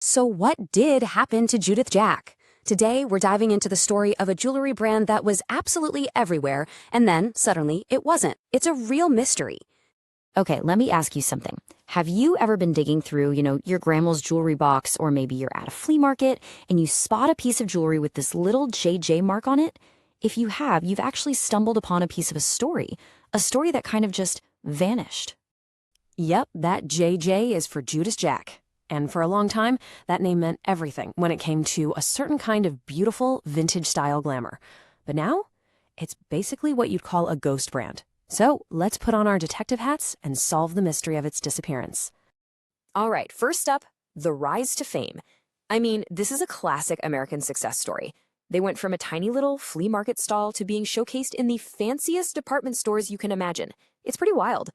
So what did happen to Judith Jack? Today, we're diving into the story of a jewelry brand that was absolutely everywhere, and then, suddenly, it wasn't. It's a real mystery. Okay, let me ask you something. Have you ever been digging through, your grandma's jewelry box, or maybe you're at a flea market, and you spot a piece of jewelry with this little JJ mark on it? If you have, you've actually stumbled upon a piece of a story that kind of just vanished. Yep, that JJ is for Judith Jack. And for a long time, that name meant everything when it came to a certain kind of beautiful vintage-style glamour. But now, it's basically what you'd call a ghost brand. So let's put on our detective hats and solve the mystery of its disappearance. All right, first up, the rise to fame. I mean, this is a classic American success story. They went from a tiny little flea market stall to being showcased in the fanciest department stores you can imagine. It's pretty wild.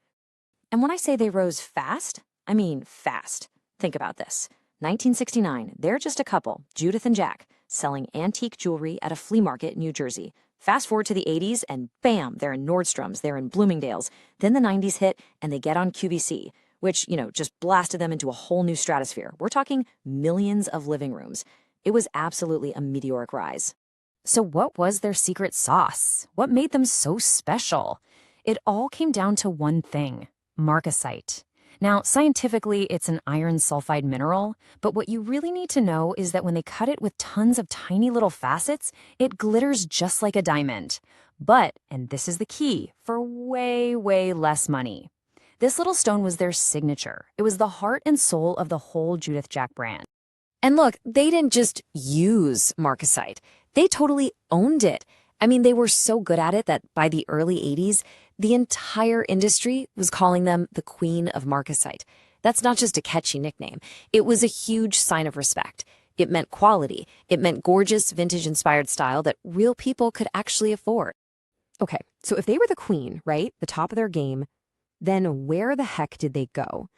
And when I say they rose fast, I mean fast. Think about this. 1969, they're just a couple, Judith and Jack, selling antique jewelry at a flea market in New Jersey. Fast forward to the 80s, and bam, they're in Nordstrom's, they're in Bloomingdale's. Then the 90s hit, and they get on QVC, which, just blasted them into a whole new stratosphere. We're talking millions of living rooms. It was absolutely a meteoric rise. So what was their secret sauce? What made them so special? It all came down to one thing: marcasite. Now, scientifically, it's an iron sulfide mineral, but what you really need to know is that when they cut it with tons of tiny little facets, it glitters just like a diamond. But, and this is the key, for way, way less money. This little stone was their signature. It was the heart and soul of the whole Judith Jack brand. And look, they didn't just use marcasite. They totally owned it. I mean, they were so good at it that by the early 80s, the entire industry was calling them the Queen of Marcasite. That's not just a catchy nickname. It was a huge sign of respect. It meant quality. It meant gorgeous, vintage-inspired style that real people could actually afford. Okay, so if they were the queen, right, the top of their game, then where the heck did they go?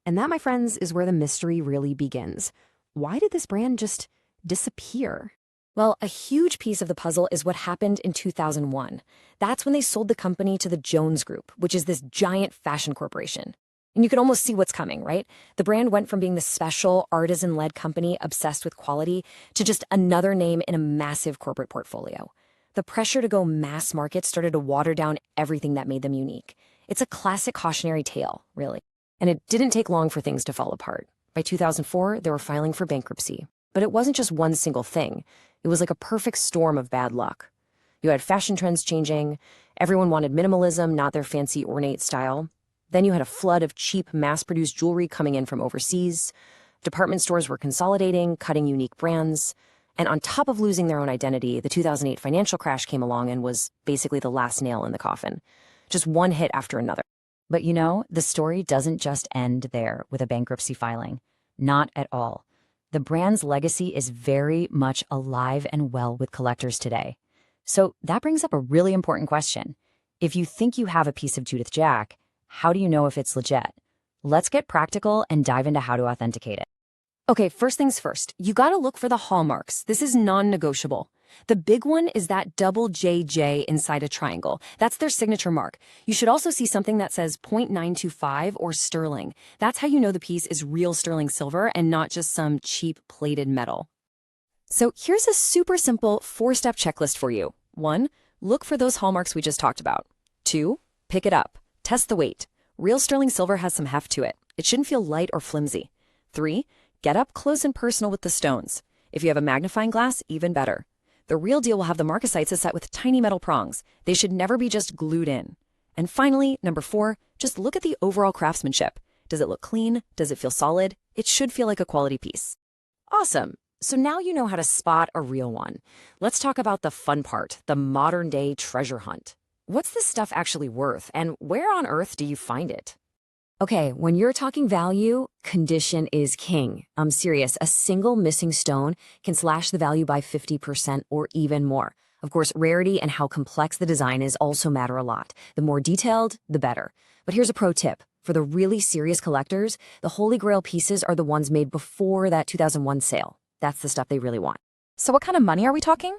And that, my friends, is where the mystery really begins. Why did this brand just disappear? Well, a huge piece of the puzzle is what happened in 2001. That's when they sold the company to the Jones Group, which is this giant fashion corporation. And you can almost see what's coming, right? The brand went from being the special, artisan-led company obsessed with quality to just another name in a massive corporate portfolio. The pressure to go mass market started to water down everything that made them unique. It's a classic cautionary tale, really. And it didn't take long for things to fall apart. By 2004, they were filing for bankruptcy. But it wasn't just one single thing. It was like a perfect storm of bad luck. You had fashion trends changing. Everyone wanted minimalism, not their fancy ornate style. Then you had a flood of cheap, mass-produced jewelry coming in from overseas. Department stores were consolidating, cutting unique brands. And on top of losing their own identity, the 2008 financial crash came along and was basically the last nail in the coffin. Just one hit after another. But the story doesn't just end there with a bankruptcy filing. Not at all. The brand's legacy is very much alive and well with collectors today. So that brings up a really important question. If you think you have a piece of Judith Jack, how do you know if it's legit? Let's get practical and dive into how to authenticate it. Okay, first things first, you gotta look for the hallmarks. This is non-negotiable. The big one is that double JJ inside a triangle. That's their signature mark. You should also see something that says .925 or sterling. That's how you know the piece is real sterling silver and not just some cheap plated metal. So here's a super simple 4-step checklist for you. 1, look for those hallmarks we just talked about. 2, pick it up. Test the weight. Real sterling silver has some heft to it. It shouldn't feel light or flimsy. 3, get up close and personal with the stones. If you have a magnifying glass, even better. The real deal will have the marcasite set with tiny metal prongs. They should never be just glued in. And finally, number 4, just look at the overall craftsmanship. Does it look clean? Does it feel solid? It should feel like a quality piece. Awesome. So now you know how to spot a real one. Let's talk about the fun part, the modern-day treasure hunt. What's this stuff actually worth, and where on earth do you find it? Okay, when you're talking value, condition is king. I'm serious, a single missing stone can slash the value by 50% or even more. Of course, rarity and how complex the design is also matter a lot. The more detailed, the better. But here's a pro tip. For the really serious collectors, the Holy Grail pieces are the ones made before that 2001 sale. That's the stuff they really want. So what kind of money are we talking?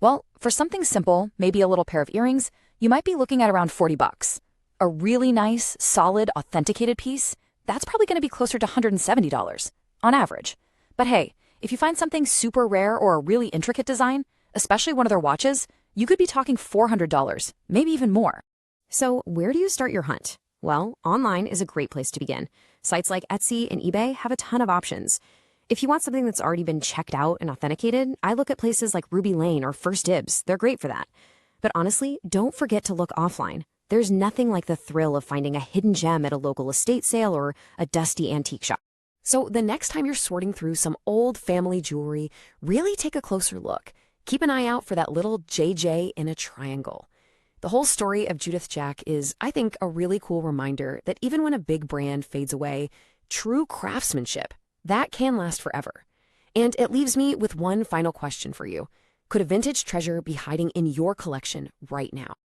Well, for something simple, maybe a little pair of earrings, you might be looking at around $40. A really nice, solid, authenticated piece, that's probably going to be closer to $170 on average. But hey, if you find something super rare or a really intricate design, especially one of their watches, you could be talking $400, maybe even more. So where do you start your hunt? Well, online is a great place to begin. Sites like Etsy and eBay have a ton of options. If you want something that's already been checked out and authenticated, I look at places like Ruby Lane or First Dibs. They're great for that. But honestly, don't forget to look offline. There's nothing like the thrill of finding a hidden gem at a local estate sale or a dusty antique shop. So the next time you're sorting through some old family jewelry, really take a closer look. Keep an eye out for that little JJ in a triangle. The whole story of Judith Jack is, I think, a really cool reminder that even when a big brand fades away, true craftsmanship, that can last forever. And it leaves me with one final question for you. Could a vintage treasure be hiding in your collection right now?